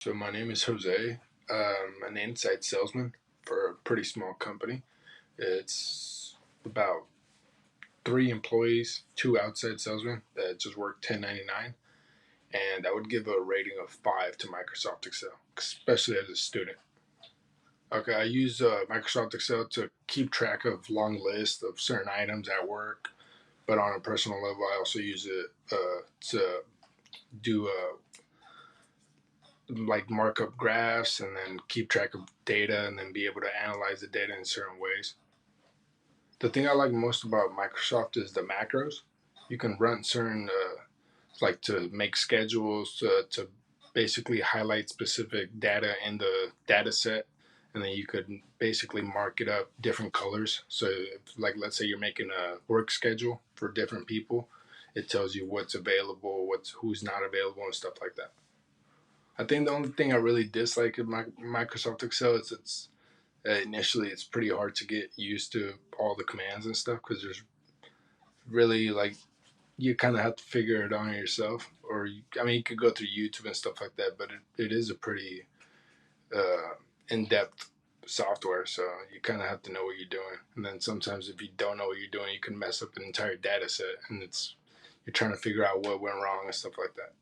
So my name is Jose. I'm an inside salesman for a pretty small company. It's about 3 employees, two outside salesmen that just work 1099, and I would give a rating of 5 to Microsoft Excel, especially as a student. Okay, I use Microsoft Excel to keep track of long lists of certain items at work, but on a personal level, I also use it to do like markup graphs and then keep track of data and then be able to analyze the data in certain ways. The thing I like most about Microsoft is the macros. You can run certain, like to make schedules, to basically highlight specific data in the data set. And then you could basically mark it up different colors. So, if, like, let's say you're making a work schedule for different people, it tells you what's available, who's not available, and stuff like that. I think the only thing I really dislike of Microsoft Excel is initially it's pretty hard to get used to all the commands and stuff because there's really like you kind of have to figure it out yourself. I mean, you could go through YouTube and stuff like that, but it is a pretty uh, in depth software, so you kind of have to know what you're doing. And then sometimes if you don't know what you're doing, you can mess up an entire data set, and you're trying to figure out what went wrong and stuff like that.